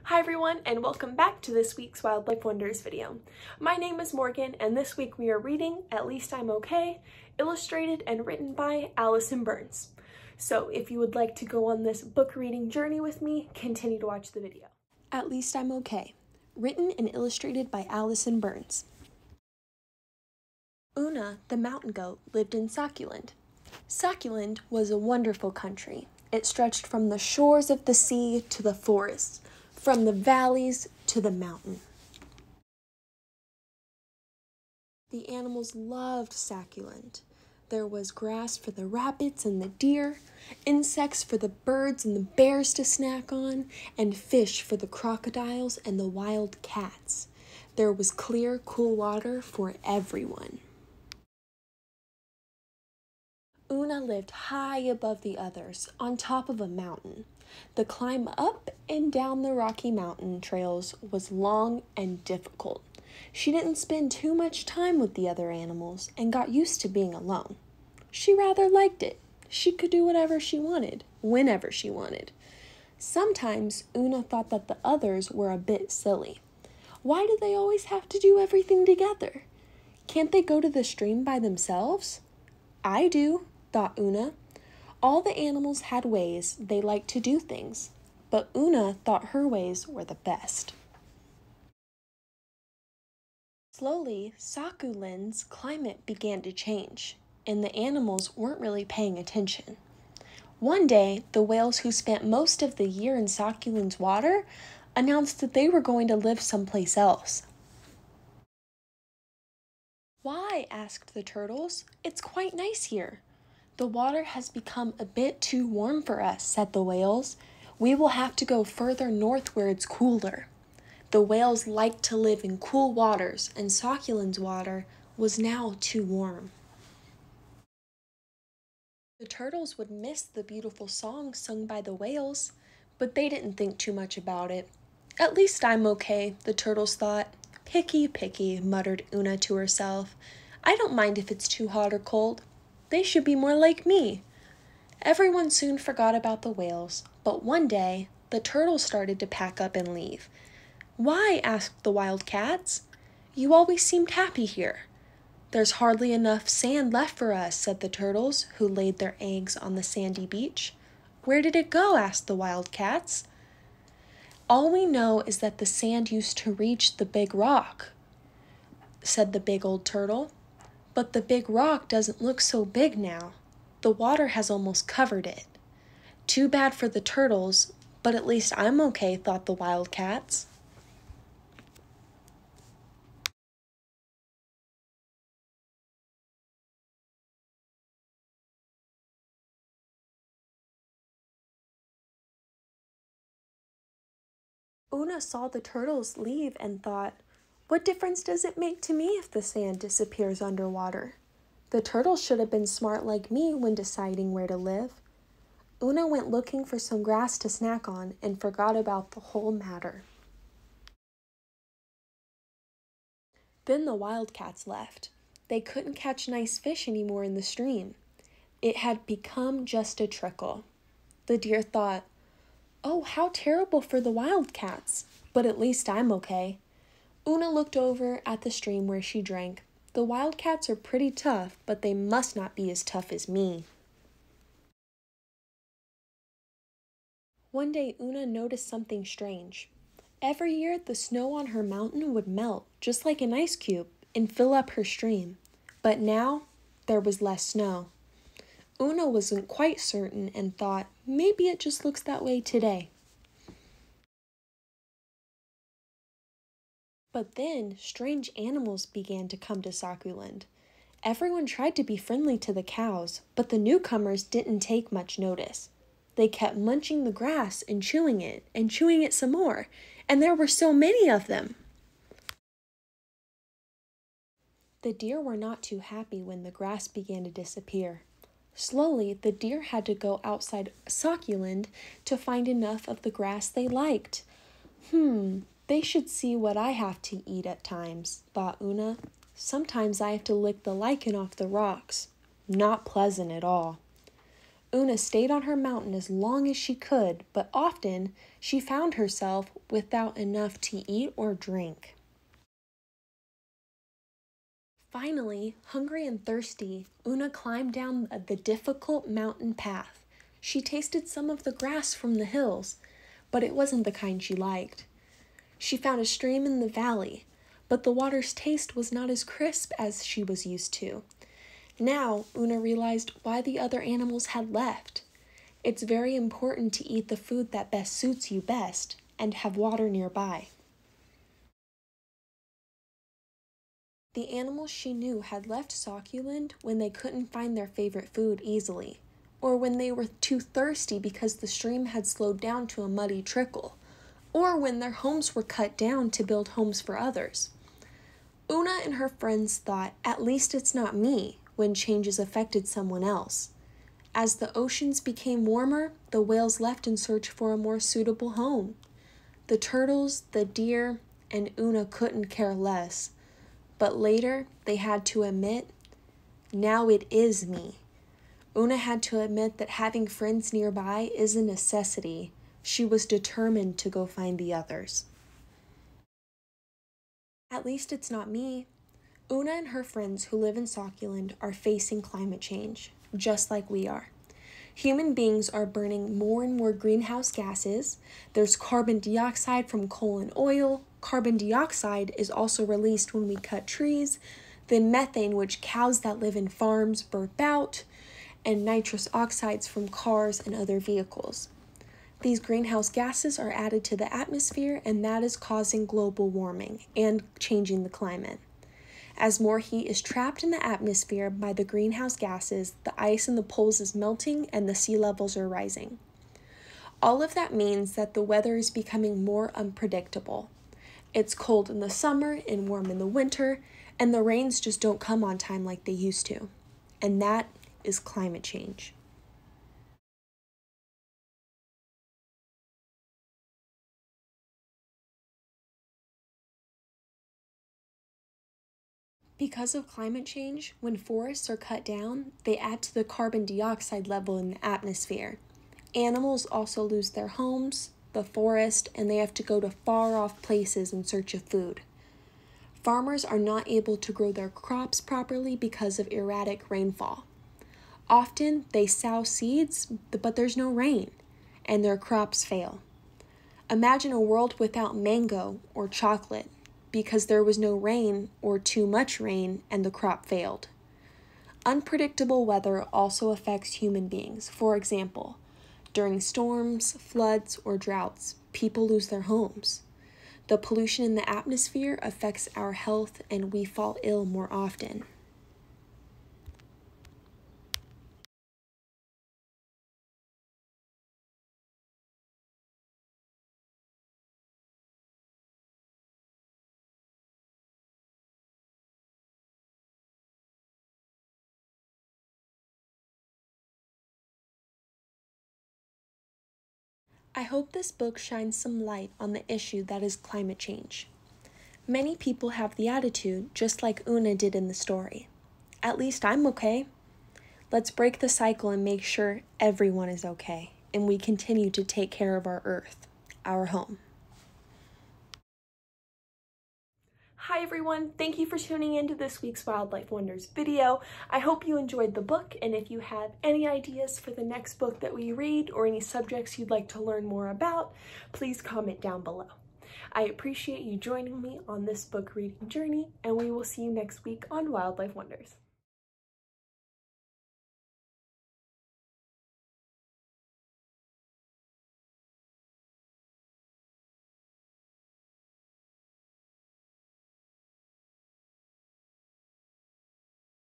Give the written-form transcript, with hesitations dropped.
Hi everyone, and welcome back to this week's Wildlife Wonders video. My name is Morgan, and this week we are reading At Least I'm Okay, illustrated and written by Alison Byrnes. So if you would like to go on this book reading journey with me, continue to watch the video. At Least I'm Okay, written and illustrated by Alison Byrnes. Una, the mountain goat, lived in Succulent. Succulent was a wonderful country. It stretched from the shores of the sea to the forests, from the valleys to the mountain. The animals loved Succulent. There was grass for the rabbits and the deer, insects for the birds and the bears to snack on, and fish for the crocodiles and the wild cats. There was clear, cool water for everyone. Una lived high above the others, on top of a mountain. The climb up and down the Rocky Mountain trails was long and difficult. She didn't spend too much time with the other animals and got used to being alone. She rather liked it. She could do whatever she wanted, whenever she wanted. Sometimes Una thought that the others were a bit silly. Why do they always have to do everything together? Can't they go to the stream by themselves? I do, thought Una. All the animals had ways they liked to do things, but Una thought her ways were the best. Slowly, Succulent's climate began to change, and the animals weren't really paying attention. One day, the whales who spent most of the year in Succulent's water announced that they were going to live someplace else. "Why?" asked the turtles. "It's quite nice here." "The water has become a bit too warm for us," said the whales. "We will have to go further north where it's cooler." The whales liked to live in cool waters, and Succulent's water was now too warm. The turtles would miss the beautiful songs sung by the whales, but they didn't think too much about it. "At least I'm okay," the turtles thought. "Picky, picky," muttered Una to herself. "I don't mind if it's too hot or cold. They should be more like me." Everyone soon forgot about the whales, but one day, the turtles started to pack up and leave. "Why?" asked the wild cats. "You always seemed happy here." "There's hardly enough sand left for us," said the turtles, who laid their eggs on the sandy beach. "Where did it go?" asked the wild cats. "All we know is that the sand used to reach the big rock," said the big old turtle. "But the big rock doesn't look so big now. The water has almost covered it." "Too bad for the turtles, but at least I'm okay," thought the wild cats. Una saw the turtles leave and thought, "What difference does it make to me if the sand disappears underwater? The turtles should have been smart like me when deciding where to live." Una went looking for some grass to snack on and forgot about the whole matter. Then the wildcats left. They couldn't catch nice fish anymore in the stream. It had become just a trickle. The deer thought, "Oh, how terrible for the wildcats, but at least I'm okay." Una looked over at the stream where she drank. "The wildcats are pretty tough, but they must not be as tough as me." One day, Una noticed something strange. Every year, the snow on her mountain would melt, just like an ice cube, and fill up her stream. But now, there was less snow. Una wasn't quite certain and thought, maybe it just looks that way today. But then, strange animals began to come to Succulent. Everyone tried to be friendly to the cows, but the newcomers didn't take much notice. They kept munching the grass and chewing it some more, and there were so many of them. The deer were not too happy when the grass began to disappear. Slowly, the deer had to go outside Succulent to find enough of the grass they liked. They should see what I have to eat at times, thought Una. Sometimes I have to lick the lichen off the rocks. Not pleasant at all. Una stayed on her mountain as long as she could, but often she found herself without enough to eat or drink. Finally, hungry and thirsty, Una climbed down the difficult mountain path. She tasted some of the grass from the hills, but it wasn't the kind she liked. She found a stream in the valley, but the water's taste was not as crisp as she was used to. Now, Una realized why the other animals had left. It's very important to eat the food that best suits you best and have water nearby. The animals she knew had left Sauculand when they couldn't find their favorite food easily, or when they were too thirsty because the stream had slowed down to a muddy trickle, or when their homes were cut down to build homes for others. Una and her friends thought, at least it's not me, when changes affected someone else. As the oceans became warmer, the whales left in search for a more suitable home. The turtles, the deer, and Una couldn't care less. But later, they had to admit, now it is me. Una had to admit that having friends nearby is a necessity. She was determined to go find the others. At least it's not me. Una and her friends who live in Sauculand are facing climate change, just like we are. Human beings are burning more and more greenhouse gases. There's carbon dioxide from coal and oil. Carbon dioxide is also released when we cut trees. Then methane, which cows that live in farms burp out, and nitrous oxides from cars and other vehicles. These greenhouse gases are added to the atmosphere, and that is causing global warming and changing the climate. As more heat is trapped in the atmosphere by the greenhouse gases, the ice in the poles is melting and the sea levels are rising. All of that means that the weather is becoming more unpredictable. It's cold in the summer and warm in the winter, and the rains just don't come on time like they used to. And that is climate change. Because of climate change, when forests are cut down, they add to the carbon dioxide level in the atmosphere. Animals also lose their homes, the forest, and they have to go to far-off places in search of food. Farmers are not able to grow their crops properly because of erratic rainfall. Often, they sow seeds, but there's no rain, and their crops fail. Imagine a world without mango or chocolate, because there was no rain or too much rain and the crop failed. Unpredictable weather also affects human beings. For example, during storms, floods, or droughts, people lose their homes. The pollution in the atmosphere affects our health and we fall ill more often. I hope this book shines some light on the issue that is climate change. Many people have the attitude, just like Una did in the story. At least I'm okay. Let's break the cycle and make sure everyone is okay, and we continue to take care of our Earth, our home. Hi everyone, thank you for tuning in to this week's Wildlife Wonders video. I hope you enjoyed the book, and if you have any ideas for the next book that we read or any subjects you'd like to learn more about, please comment down below. I appreciate you joining me on this book reading journey, and we will see you next week on Wildlife Wonders.